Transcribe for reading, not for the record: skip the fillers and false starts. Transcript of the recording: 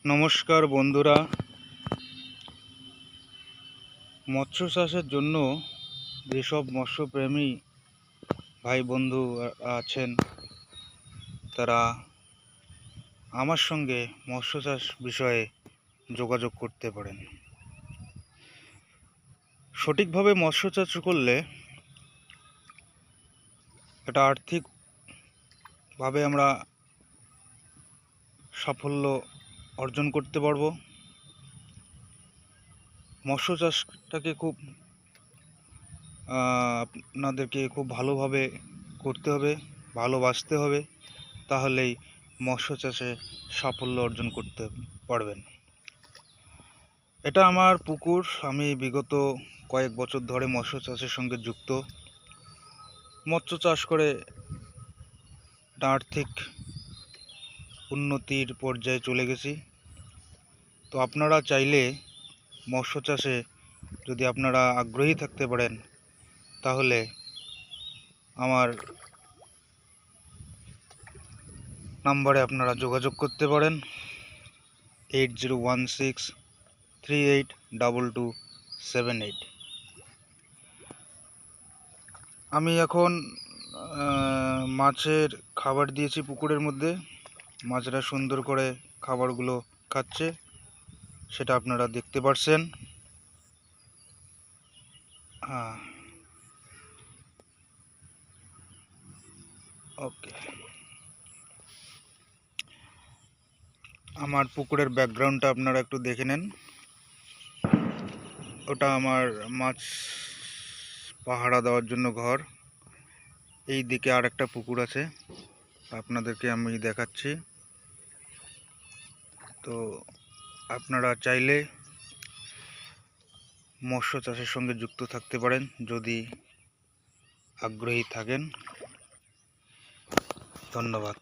নমস্কার বন্ধুরা, মৎস্য চাষের জন্য যেসব মৎস্যপ্রেমী ভাই বন্ধু আছেন তারা আমার সঙ্গে মৎস্য চাষ বিষয়ে যোগাযোগ করতে পারেন। সঠিকভাবে মৎস্য চাষ করলে এটা আর্থিকভাবে আমরা সাফল্য অর্জন করতে পারবো। মৎস্য চাষটাকে আপনাদেরকে খুব ভালোভাবে করতে হবে, ভালোবাসতে হবে, তাহলেই মৎস্য চাষে সাফল্য অর্জন করতে পারবেন। এটা আমার পুকুর। আমি বিগত কয়েক বছর ধরে মৎস্য চাষের সঙ্গে যুক্ত। মৎস্য চাষ করে আর্থিক উন্নতির পর্যায়ে চলে গেছি। তো আপনারা চাইলে মৎস্য চাষে যদি আপনারা আগ্রহী থাকতে পারেন তাহলে আমার নাম্বারে আপনারা যোগাযোগ করতে পারেন 8016382278। আমি এখন মাছের খাবার দিয়েছি পুকুরের মধ্যে। মাছরা সুন্দর করে খাবারগুলো খাচ্ছে, সেটা আপনারা দেখতে পাচ্ছেন। হ্যাঁ, ওকে। আমার পুকুরের ব্যাকগ্রাউন্ডটা আপনারা একটু দেখে নেন। ওটা আমার মাছ পাহারা দেওয়ার জন্য ঘর। এই দিকে আর একটা পুকুর আছে, আপনাদেরকে আমি দেখাচ্ছি। তো আপনারা চাইলে মৎস্য চাষের সঙ্গে যুক্ত থাকতে পারেন যদি আগ্রহী থাকেন। ধন্যবাদ।